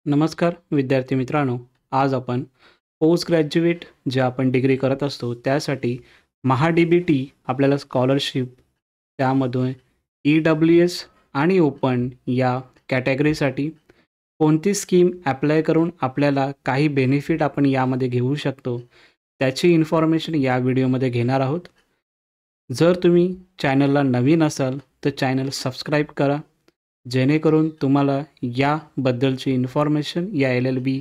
नमस्कार विद्यार्थी मित्रांनो, आज आपण पोस्ट ग्रॅज्युएट जे आपण डिग्री करत असतो त्यासाठी महा-डी-बी-टी आपल्याला स्कॉलरशिप त्यामधून ई-डब्ल्यू-एस आणि ओपन या कॅटेगरीसाठी कोणती स्कीम ॲप्लाय करून आपल्याला काही बेनिफिट आपण यामध्ये घेऊ शकतो, त्याची इन्फॉर्मेशन या व्हिडिओमध्ये घेणार आहोत. जर तुम्ही चॅनलला नवीन असाल तर चॅनल सबस्क्राईब करा, जेणेकरून तुम्हाला याबद्दलची इन्फॉर्मेशन या LLB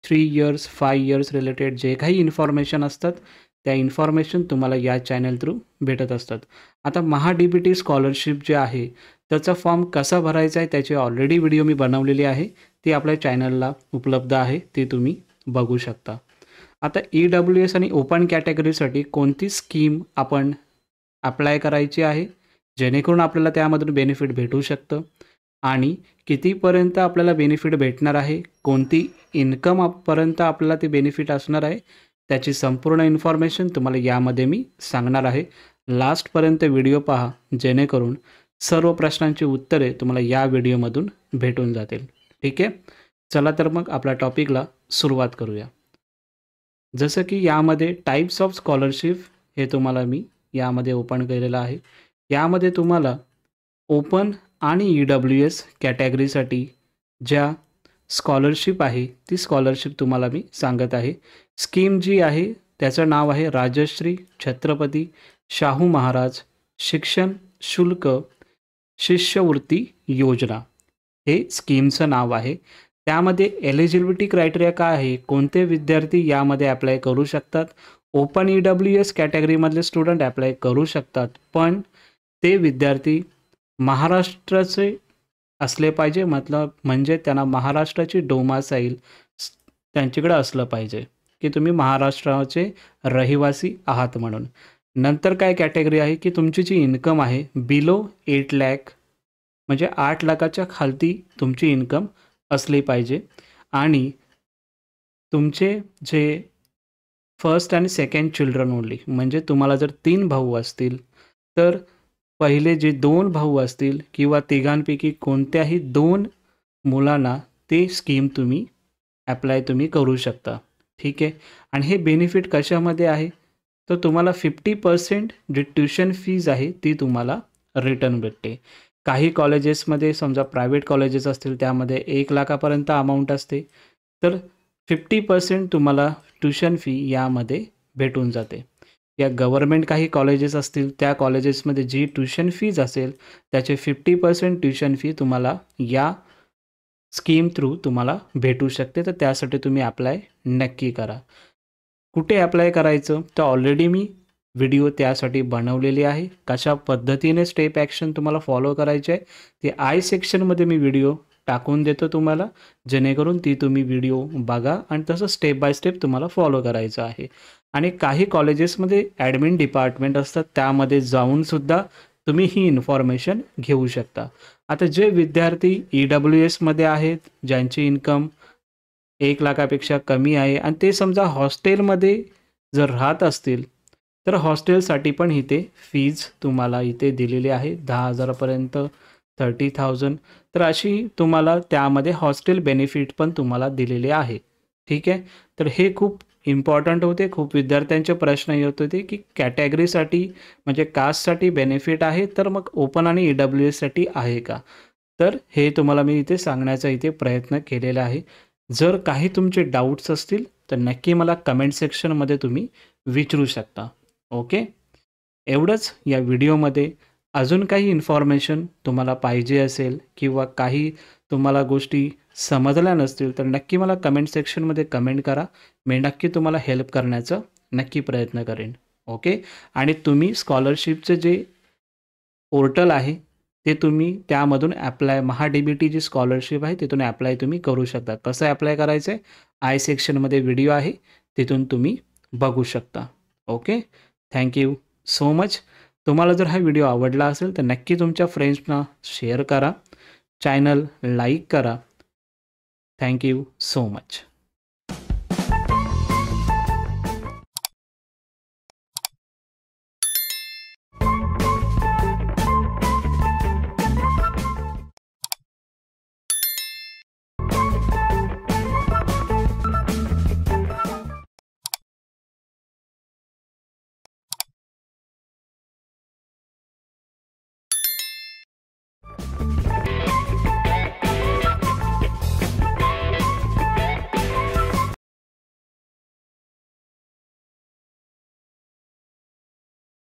3 इयर्स 5 इयर्स रिलेटेड जे काही इन्फॉर्मेशन असतात त्या इन्फॉर्मेशन तुम्हाला या चॅनल थ्रू भेटत असतात. आता महा-डी-बी-टी स्कॉलरशिप जे आहे त्याचा फॉर्म कसा भरायचा आहे त्याची ऑलरेडी व्हिडिओ मी बनवलेली आहे, ती आपल्या चॅनलला उपलब्ध आहे, ती तुम्ही बघू शकता. आता ई-डब्ल्यू-एस आणि ओपन कॅटेगरीसाठी कोणती स्कीम आपण अप्लाय करायची आहे जेणेकरून आपल्याला त्यामधून बेनिफिट भेटू शकतं आणि कितीपर्यंत आपल्याला बेनिफिट भेटणार आहे, कोणती इन्कमपर्यंत आपल्याला ते बेनिफिट असणार आहे, त्याची संपूर्ण इन्फॉर्मेशन तुम्हाला यामध्ये मी सांगणार आहे. लास्टपर्यंत व्हिडिओ पहा, जेणेकरून सर्व प्रश्नांची उत्तरे तुम्हाला या व्हिडिओमधून भेटून जातील. ठीक आहे, चला तर मग आपल्या टॉपिकला सुरुवात करूया. जसं की यामध्ये टाईप्स ऑफ स्कॉलरशिप हे तुम्हाला मी यामध्ये ओपन केलेलं आहे. यामध्ये तुम्हाला ओपन आणि ई-डब्ल्यू-एस कॅटेगरीसाठी ज्या स्कॉलरशिप आहे ती स्कॉलरशिप तुम्हाला मी सांगत आहे. स्कीम जी आहे त्याचं नाव आहे राजश्री छत्रपती शाहू महाराज शिक्षण शुल्क शिष्यवृत्ती योजना, हे स्कीमचं नाव आहे. त्यामध्ये एलिजिबिलिटी क्रायटेरिया काय आहे, कोणते विद्यार्थी यामध्ये अप्लाय करू शकतात. ओपन ई-डब्ल्यू-एस कॅटेगरीमधले स्टुडंट अप्लाय करू शकतात, पण ते विद्यार्थी महाराष्ट्राचे असले पाहिजे, म्हणजे त्यांना महाराष्ट्राची डोमासाईल त्यांच्याकडे असलं पाहिजे की तुम्ही महाराष्ट्राचे रहिवासी आहात म्हणून. नंतर काय कॅटेगरी आहे की तुमची जी इन्कम आहे बिलो 8 लाख म्हणजे 8 लाखाच्या खालती तुमची इन्कम असली पाहिजे आणि तुमचे जे फर्स्ट आणि सेकंड चिल्ड्रन ओनली, म्हणजे तुम्हाला जर 3 भाऊ असतील तर पहिले जे 2 भाऊ असतील किंवा तिघांपैकी कोणत्याही 2 मुलांना ते स्कीम तुम्ही ॲप्लाय करू शकता. ठीक आहे, आणि हे बेनिफिट कशामध्ये आहे तर तुम्हाला 50% जी ट्युशन फीज आहे ती तुम्हाला रिटर्न भेटते. काही कॉलेजेसमध्ये समजा प्रायव्हेट कॉलेजेस असतील त्यामध्ये 1 लाखापर्यंत अमाऊंट असते, तर 50% तुम्हाला ट्युशन फी यामध्ये भेटून जाते. या गव्हर्नमेंट काही कॉलेजेस असतील त्या कॉलेजेसमध्ये जी ट्युशन फीज असेल त्याचे 50% ट्युशन फी तुम्हाला या स्कीम थ्रू तुम्हाला भेटू शकते. तर त्यासाठी तुम्ही अप्लाय नक्की करा. कुठे अप्लाय करायचं तर ऑलरेडी मी व्हिडिओ त्यासाठी बनवलेली आहे, कशा पद्धतीने स्टेप ॲक्शन तुम्हाला फॉलो करायचे आहे ते आय सेक्शनमध्ये मी व्हिडिओ टाकून देतो तुम्हाला, जेणेकरून ती तुम्ही व्हिडिओ बघा आणि तसं स्टेप बाय स्टेप तुम्हाला फॉलो करायचं आहे. आणि काही कॉलेजेसमध्ये ॲडमिन डिपार्टमेंट असतात, त्यामध्ये जाऊनसुद्धा तुम्ही ही इन्फॉर्मेशन घेऊ शकता. आता जे विद्यार्थी ई-डब्ल्यू-एसमध्ये आहेत, ज्यांची इन्कम 1 लाखापेक्षा कमी आहे आणि ते समजा हॉस्टेलमध्ये जर राहत असतील तर हॉस्टेलसाठी पण इथे फीज तुम्हाला इथे दिलेली आहे 10,000पर्यंत 30,000. तर अशी तुम्हाला त्यामध्ये हॉस्टेल बेनिफिट पण तुम्हाला दिलेले आहे. ठीक आहे, तर हे खूप इम्पॉर्टंट होते. खूप विद्यार्थ्यांचे प्रश्न येत होते की कॅटेगरीसाठी म्हणजे कास्टसाठी बेनिफिट आहे तर मग ओपन आणि ई-डब्ल्यू-एससाठी आहे का, तर हे तुम्हाला मी इथे सांगण्याचा इथे प्रयत्न केलेला आहे. जर काही तुमचे डाऊट्स असतील तर नक्की मला कमेंट सेक्शनमध्ये तुम्ही विचारू शकता. ओके, एवढंच या व्हिडिओमध्ये. अजून काही इन्फॉर्मेशन तुम्हाला पाहिजे असेल किंवा काही तुम्हाला गोष्टी समजल्या नसतील तर नक्की मला कमेंट सेक्शनमध्ये कमेंट करा, मी नक्की तुम्हाला हेल्प करण्याचा नक्की प्रयत्न करेन. ओके, आणि तुम्ही स्कॉलरशिपचं जे पोर्टल आहे ते तुम्ही त्यामधून ॲप्लाय महा-डी-बी-टी जी स्कॉलरशिप आहे तिथून ॲप्लाय तुम्ही करू शकता. कसं ॲप्लाय करायचं आहे आय सेक्शनमध्ये व्हिडिओ आहे, तिथून तुम्ही बघू शकता. Okay, thank you so much. तुम्हाला जर हा व्हिडिओ आवडला असेल तर नक्की तुमच्या फ्रेंड्सना शेअर करा, चॅनल लाईक करा. Thank you so much.